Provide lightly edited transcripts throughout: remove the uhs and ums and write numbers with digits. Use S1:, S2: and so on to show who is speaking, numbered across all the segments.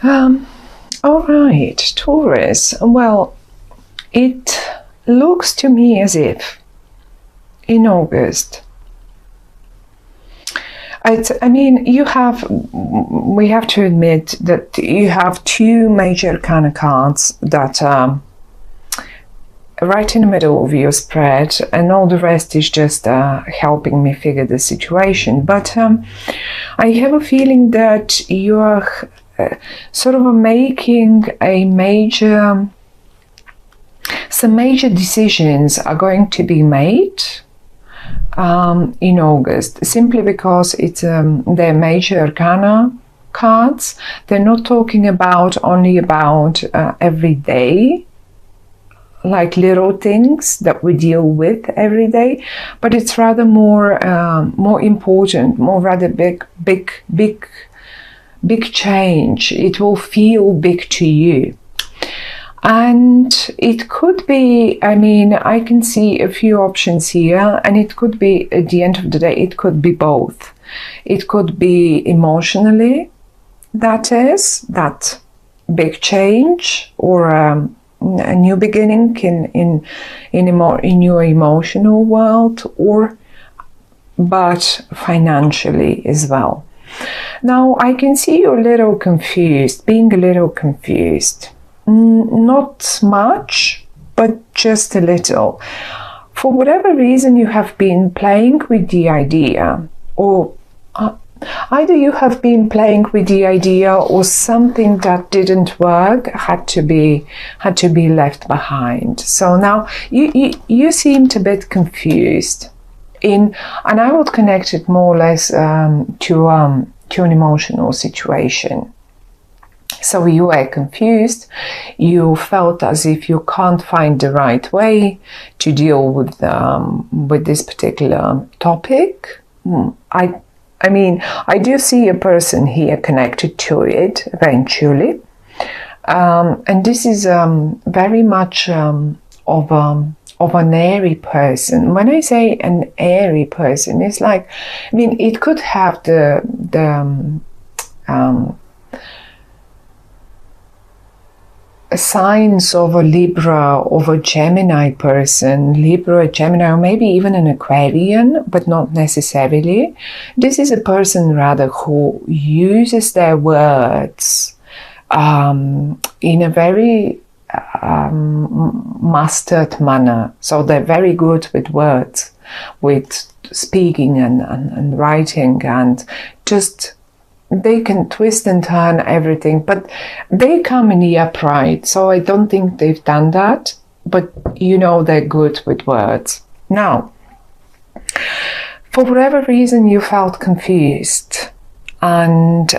S1: All right, Taurus. Well, it looks to me as if in August, I mean, we have to admit that you have two major kind of cards that are right in the middle of your spread, and all the rest is just helping me figure the situation. But I have a feeling that you are sort of making some major decisions are going to be made in August, simply because it's they're major arcana cards. They're not talking only about every day, like little things that we deal with every day, but it's rather more important, more rather big change. It will feel big to you. And it could be, I mean, I can see a few options here, and it could be, at the end of the day, it could be both. It could be emotionally, that is, that big change, or a new beginning in your emotional world, but financially as well. Now, I can see you a little confused, being a little confused. Not much, but just a little. For whatever reason, you have been playing with the idea, or either you have been playing with the idea, or something that didn't work had to be left behind. So now you seemed a bit confused, and I would connect it more or less to an emotional situation. So you were confused, you felt as if you can't find the right way to deal with this particular topic. I mean, I do see a person here connected to it eventually. And this is very much of an airy person. When I say an airy person, it's like, I mean, it could have the signs of a Libra, of a Gemini person, Libra, Gemini, or maybe even an Aquarian, but not necessarily. This is a person rather who uses their words in a very mastered manner. So they're very good with words, with speaking and writing, and just they can twist and turn everything, but they come in the upright. So I don't think they've done that, but you know, they're good with words. Now, for whatever reason, you felt confused, and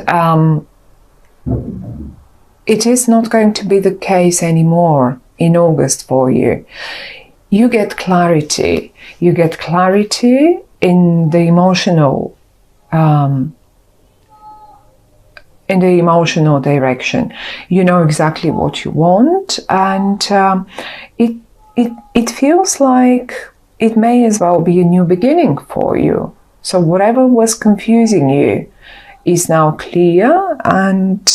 S1: it is not going to be the case anymore in August for you. You get clarity. You get clarity in the emotional direction. You know exactly what you want, and it feels like it may as well be a new beginning for you. So whatever was confusing you is now clear, and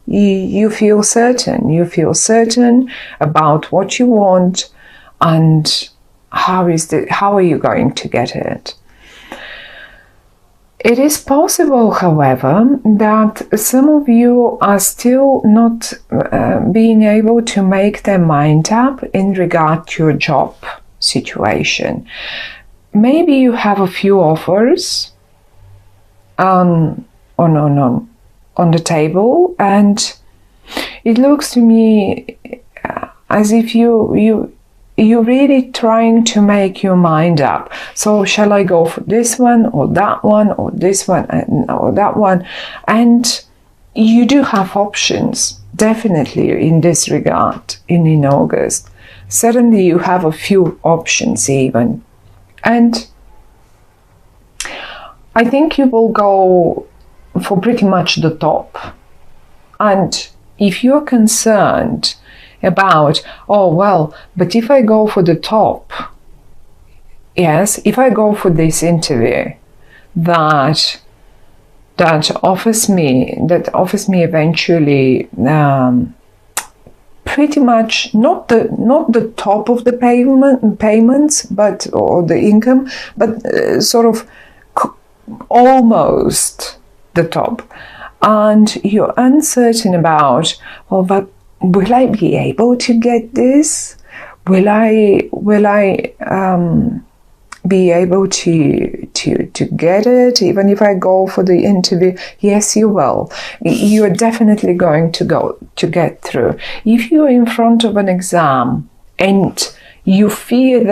S1: you feel certain. You feel certain about what you want, and how are you going to get it. It is possible, however, that some of you are still not being able to make their mind up in regard to your job situation. Maybe you have a few offers on the table, and it looks to me as if you're really trying to make your mind up. So shall I go for this one, or that one, or this one, or that one? And you do have options, definitely, in this regard, in August. Suddenly you have a few options even. And I think you will go for pretty much the top. And if you're concerned about, oh, well, but if I go for the top, yes, if I go for this interview, that that offers me eventually pretty much not the top of the payments, but or the income, but sort of almost the top, and you're uncertain about, well, but will I be able to get this? Will I be able to get it even if I go for the interview? Yes, you will. You're definitely going to get through. If you're in front of an exam and you fear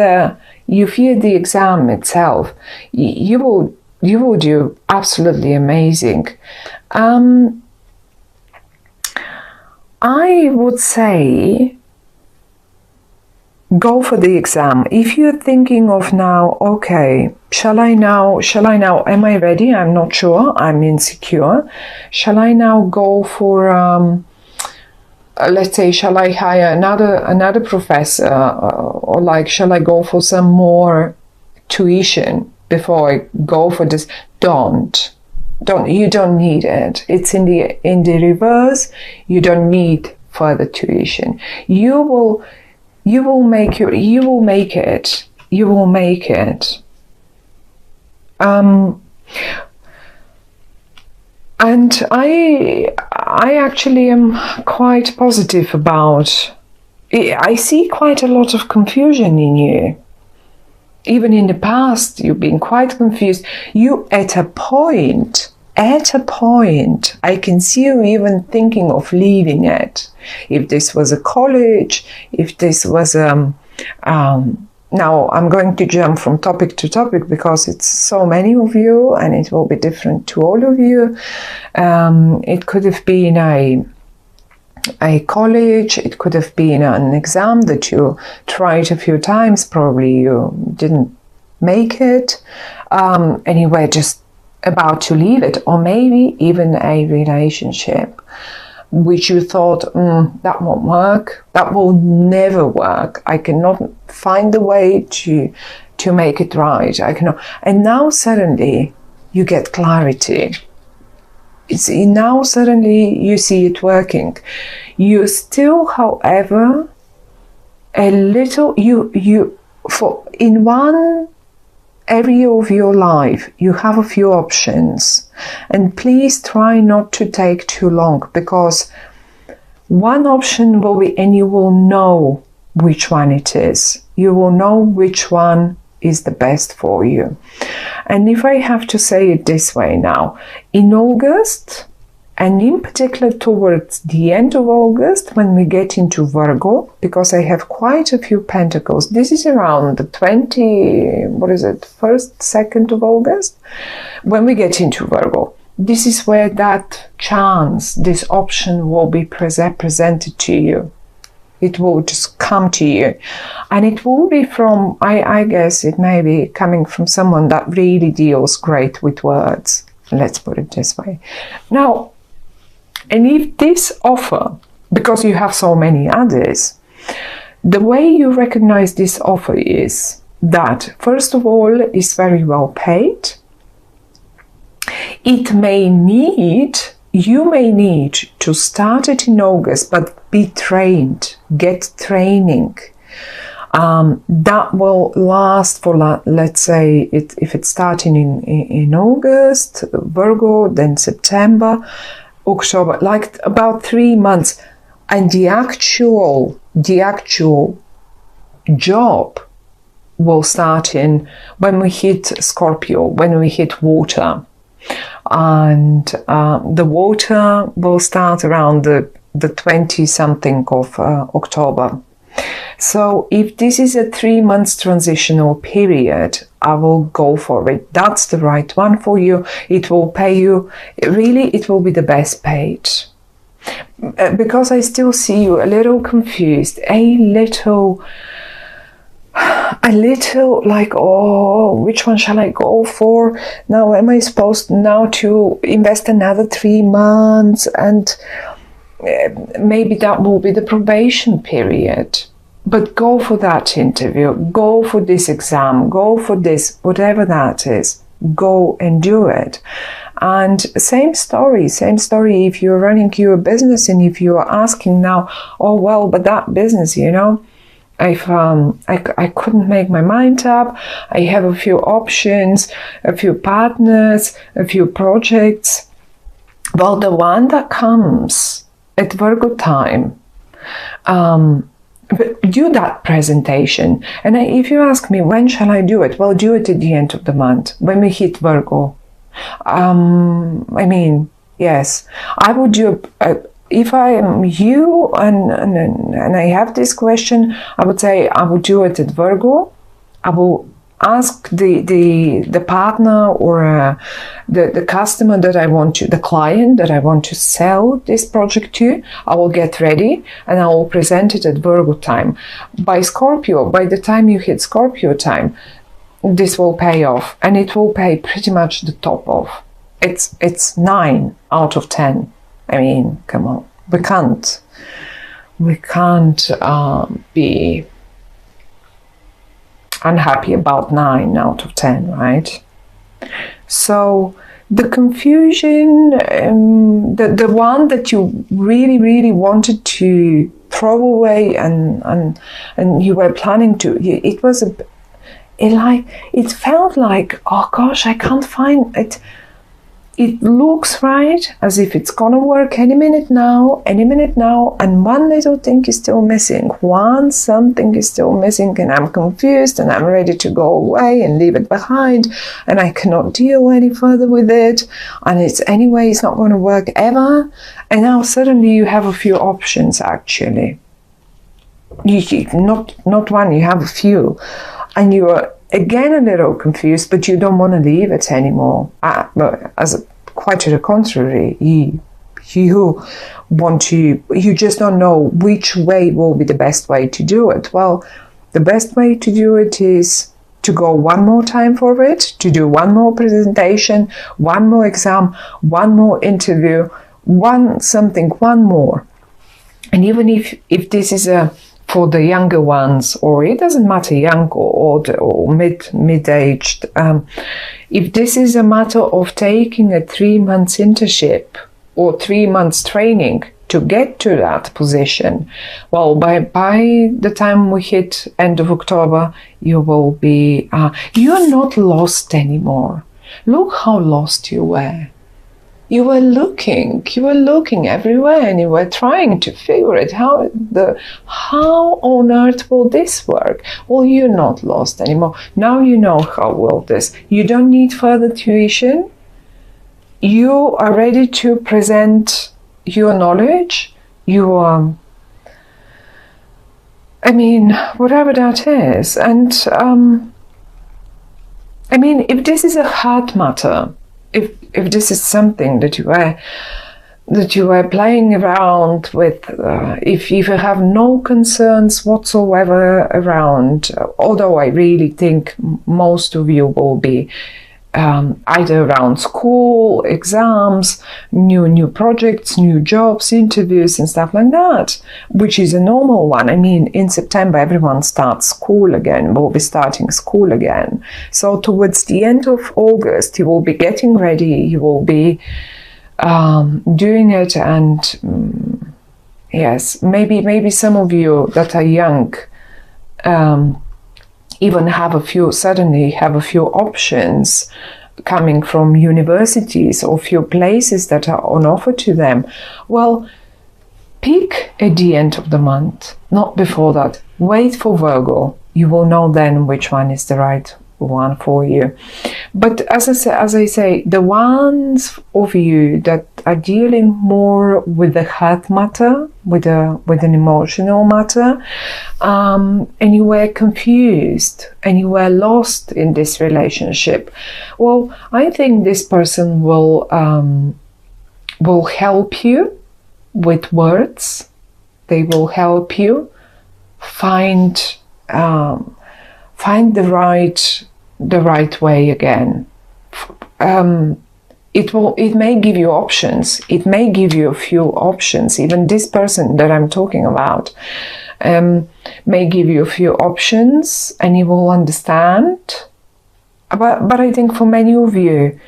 S1: the exam itself, you will do absolutely amazing. I would say go for the exam. If you're thinking of now, okay, shall I now, am I ready? I'm not sure, I'm insecure. Shall I now go for, let's say, shall I hire another professor, or like, shall I go for some more tuition before I go for this? You don't need it. It's in the reverse. You don't need further tuition. You will make it. And I actually am quite positive about. I see quite a lot of confusion in you. Even in the past, you've been quite confused. You, at a point, I can see you even thinking of leaving it. If this was a college, if this was now I'm going to jump from topic to topic because it's so many of you and it will be different to all of you. It could have been a college, it could have been an exam that you tried a few times, probably you didn't make it, and you were just about to leave it, or maybe even a relationship which you thought, that won't work, that will never work, I cannot find a way to make it right, I cannot. And now suddenly you get clarity. Now suddenly you see it working. You still, however, a little, in one area of your life, you have a few options. And please try not to take too long, because one option will be, and you will know which one it is. You will know which one is the best for you. And if I have to say it this way now, in August, and in particular towards the end of August, when we get into Virgo, because I have quite a few pentacles, this is around the 1st, 2nd of August, when we get into Virgo, this is where that chance, this option will be presented to you. It will just come to you. And it will be from, I guess it may be coming from someone that really deals great with words. Let's put it this way. Now, and if this offer, because you have so many others, the way you recognize this offer is that, first of all, it's very well paid. You may need to start it in August, but be trained, get training. That will last for, let's say, if it's starting in August, Virgo, then September, October, like about 3 months. And the actual job will start when we hit Scorpio, when we hit water. And the water will start around the 20-something of October. So if this is a 3 months transitional period, I will go for it. That's the right one for you. It will pay you, really, it will be the best paid. Because I still see you a little confused, a little like, oh, which one shall I go for? Now, am I supposed now to invest another 3 months? And maybe that will be the probation period. But go for that interview, go for this exam, go for this, whatever that is. go and do it. And same story if you're running your business and if you are asking now, oh well, but that business, if I couldn't make my mind up, I have a few options, a few partners, a few projects. Well, the one that comes at Virgo time, do that presentation. And if you ask me, when shall I do it? Well, do it at the end of the month, when we hit Virgo. Yes, I would do, if I am you and I have this question, I would say I would do it at Virgo. I will ask the partner or the customer that I want to, the client that I want to sell this project to. I will get ready and I will present it at Virgo time. By Scorpio, by the time you hit Scorpio time, this will pay off, and it will pay pretty much the top off. It's 9 out of 10. I mean, come on, we can't be unhappy about 9 out of 10, right? So the confusion, the one that you really wanted to throw away and you were planning to, it felt like, oh gosh, I can't find it. It looks right, as if it's gonna work any minute now, and one little thing is still missing. Something is still missing, and I'm confused, and I'm ready to go away and leave it behind, and I cannot deal any further with it, and it's not gonna work ever. And now suddenly you have a few options, actually. Not one, you have a few. And you are again a little confused, but you don't want to leave it anymore. Quite to the contrary, you just don't know which way will be the best way to do it. Well, the best way to do it is to go one more time for it, to do one more presentation, one more exam, one more interview, one more. And even if this is for the younger ones, or it doesn't matter, young or mid-aged, if this is a matter of taking a 3 months internship or 3 months training to get to that position, well, by the time we hit end of October, you will be, you're not lost anymore. Look how lost you were. You were looking everywhere, and you were trying to figure it how on earth will this work? Well, you're not lost anymore. Now you know how will this. You don't need further tuition. You are ready to present your knowledge. You are, whatever that is. And if this is a hard matter, if this is something that you are playing around with, if you have no concerns whatsoever around, although I really think most of you will be either around school, exams, new projects, new jobs, interviews and stuff like that, which is a normal one. In September everyone starts school again, will be starting school again. So towards the end of August you will be getting ready, you will be doing it, and yes, maybe some of you that are young even suddenly have a few options coming from universities or few places that are on offer to them. Well, pick at the end of the month, not before that. Wait for Virgo. You will know then which one is the right one for you. But as I say, the ones of you that are dealing more with the heart matter, with an emotional matter, and you were confused and you were lost in this relationship, well, I think this person will help you with words. They will help you find the right way again. It may give you options. It may give you a few options. Even this person that I'm talking about may give you a few options, and you will understand But I think for many of you,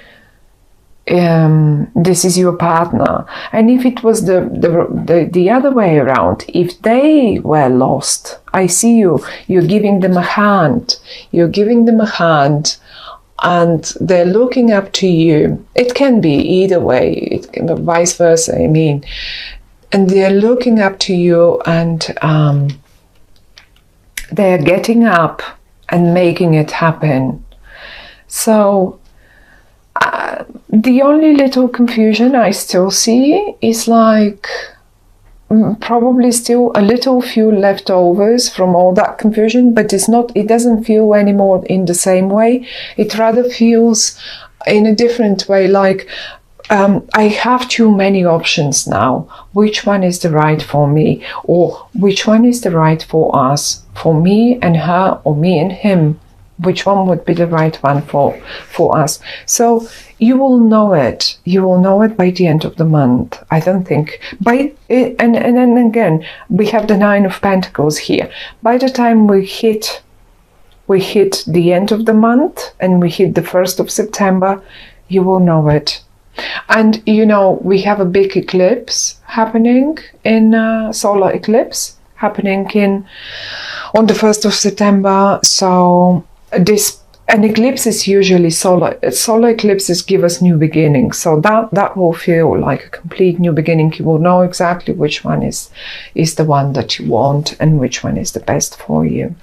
S1: this is your partner. And if it was the other way around, if they were lost, I see you're giving them a hand. You're giving them a hand, and they're looking up to you. It can be either way, it can be vice versa, I mean. And they're looking up to you, and they're getting up and making it happen. So the only little confusion I still see is like probably still a little few leftovers from all that confusion, but it doesn't feel anymore in the same way. It rather feels in a different way, like I have too many options now. Which one is the right for me? Or which one is the right for us? For me and her, or me and him? Which one would be the right one for us? So you will know it. You will know it by the end of the month. I don't think and then again, we have the 9 of Pentacles here. By the time we hit the end of the month and we hit the 1st of September, you will know it. And we have a big eclipse happening solar eclipse happening on the 1st of September. So an eclipse is usually solar eclipses give us new beginnings. So that will feel like a complete new beginning. You will know exactly which one is the one that you want and which one is the best for you.